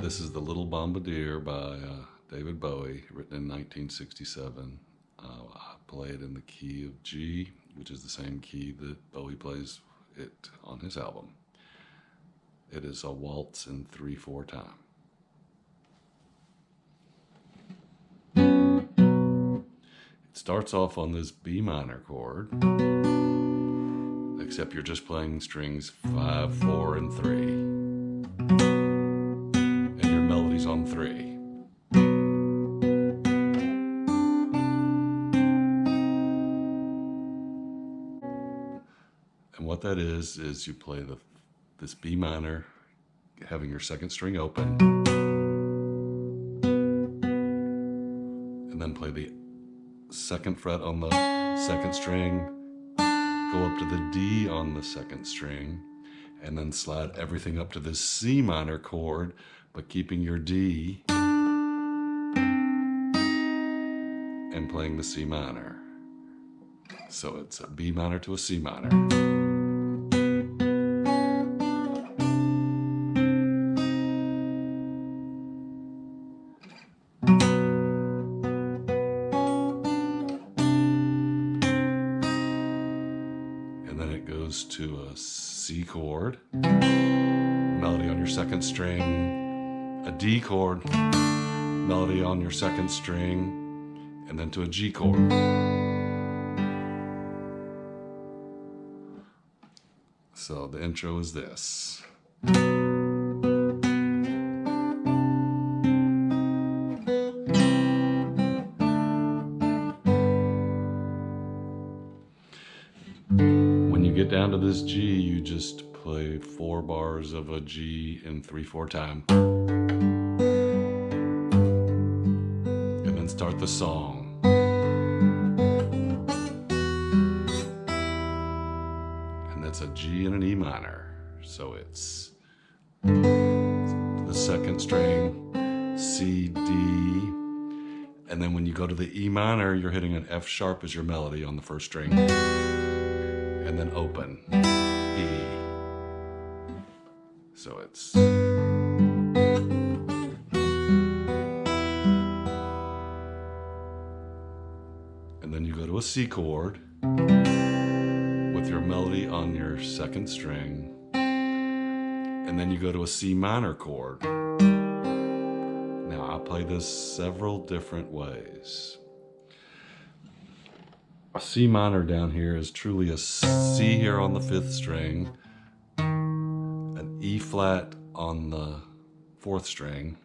This is the Little Bombardier by David Bowie, written in 1967. I play it in the key of G, which is the same key that Bowie plays it on his album. It is a waltz in 3/4 time. It starts off on this B minor chord, except you're just playing strings 5, 4, and 3. On 3. And what that is you play this B minor, having your second string open, and then play the second fret on the second string, go up to the D on the second string, and then slide everything up to this C minor chord, but keeping your D and playing the C minor. So it's a B minor to a C minor. And then it goes to a C chord, melody on your second string, a D chord, melody on your second string, and then to a G chord. So the intro is this. When you get down to this G, you just play 4 bars of a G in 3/4 time. And then start the song. it's a G and an E minor. So it's the second string, C, D, and then when you go to the E minor, you're hitting an F sharp as your melody on the first string, and then open, E. So it's... And then you go to a C chord with your melody on your second string, and then you go to a C minor chord. Now I play this several different ways. A C minor down here is truly a C here on the fifth string, an E flat on the fourth string,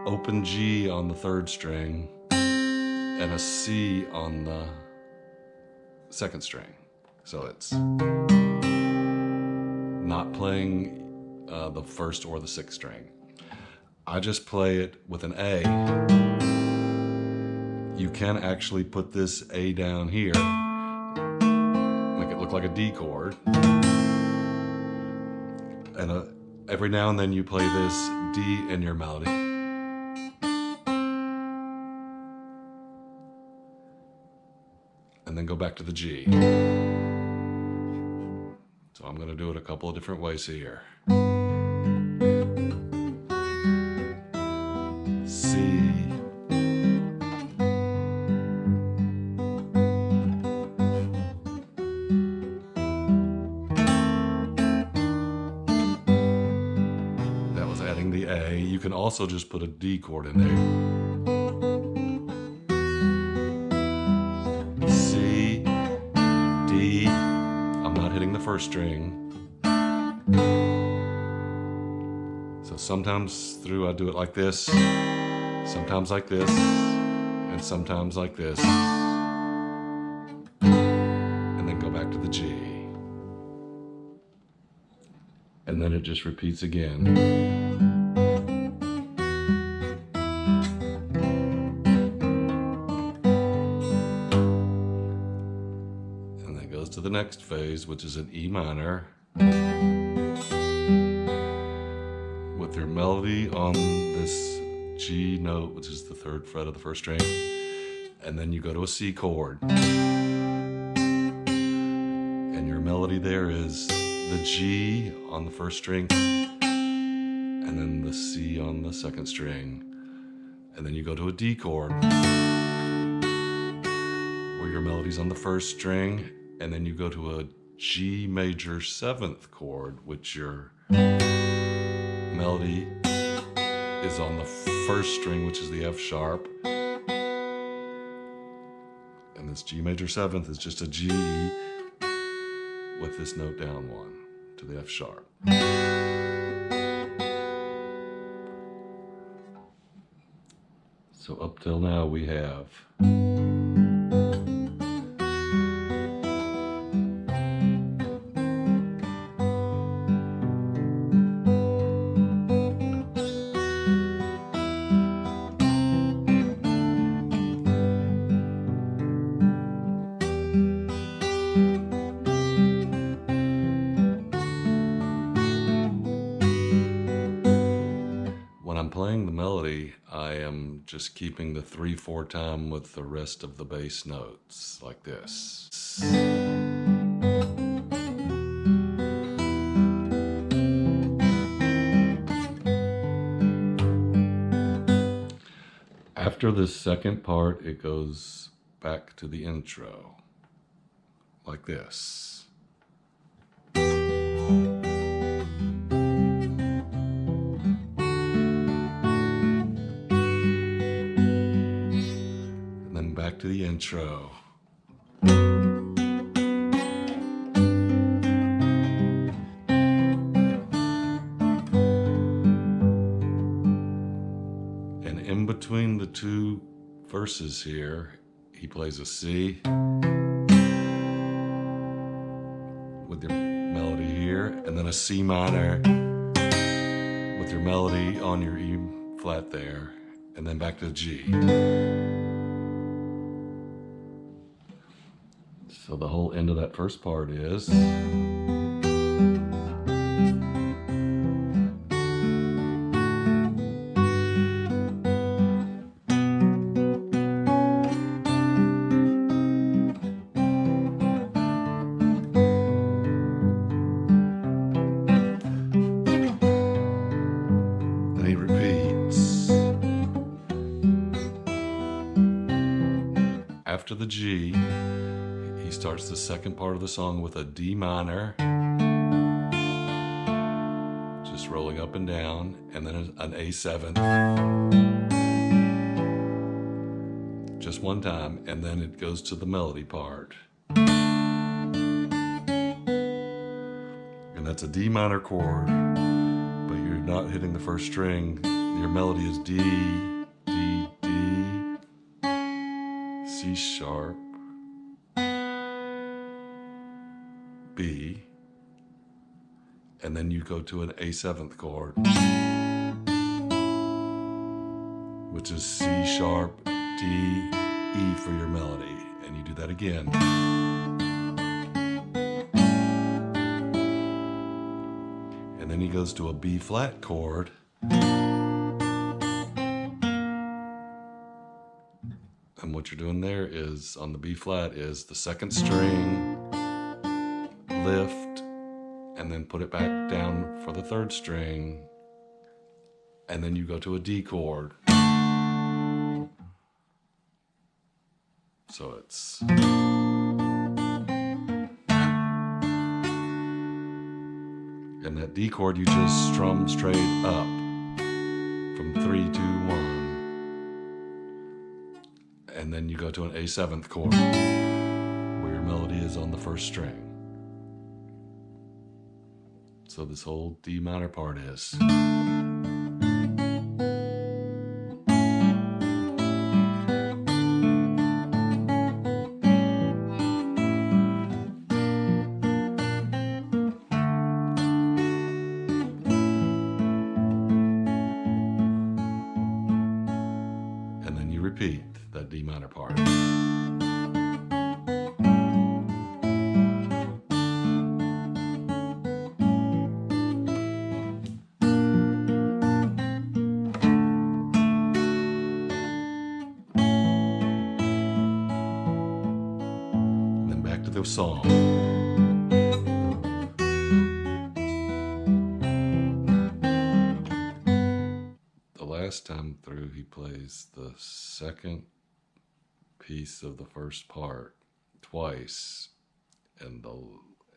open G on the third string, and a C on the second string. So it's not playing the first or the sixth string. I just play it with an A. You can actually put this A down here, make it look like a D chord. And every now and then you play this D in your melody. And then go back to the G. So I'm going to do it a couple of different ways here. C. That was adding the A. You can also just put a D chord in there. The first string. So sometimes through I do it like this, sometimes like this, and sometimes like this, and then go back to the G, and then it just repeats again. To the next phase, which is an E minor, with your melody on this G note, which is the third fret of the first string, and then you go to a C chord, and your melody there is the G on the first string, and then the C on the second string, and then you go to a D chord, where your melody's on the first string, and then you go to a G major 7th chord, which your melody is on the first string, which is the F sharp. And this G major 7th is just a G with this note down one to the F sharp. So up till now we have playing the melody, I am just keeping the 3/4 time with the rest of the bass notes, like this. After this second part, it goes back to the intro, like this. Back to the intro. And in between the two verses here, he plays a C with your melody here, and then a C minor with your melody on your E flat there, and then back to the G. So the whole end of that first part is after the G, he starts the second part of the song with a D minor, just rolling up and down, and then an A7, just one time, and then it goes to the melody part. And that's a D minor chord, but you're not hitting the first string. Your melody is D, D, D, C sharp, B, and then you go to an A7th chord, which is C sharp, D, E for your melody, and you do that again. And then he goes to a B flat chord, and what you're doing there is, on the B flat, is the second string, lift, and then put it back down for the third string, and then you go to a D chord. So it's... And that D chord you just strum straight up from 3, 2, 1. And then you go to an A7th chord where your melody is on the first string. So this whole D minor part is. And then you repeat that D minor part. To the song. The last time through, he plays the second piece of the first part twice, and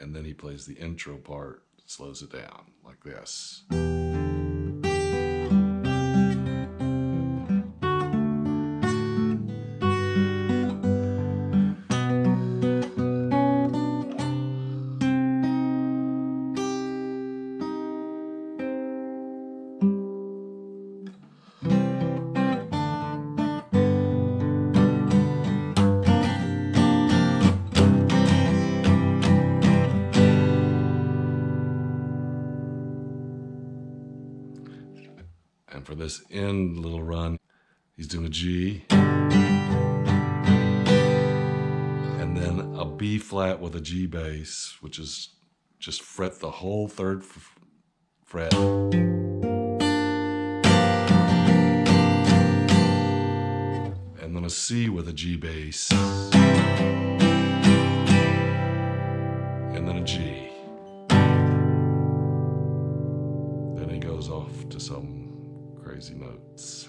then he plays the intro part, slows it down like this. And for this end little run, he's doing a G, and then a B flat with a G bass, which is just fret the whole third fret. And then a C with a G bass. And then a G. Then he goes off to some crazy notes.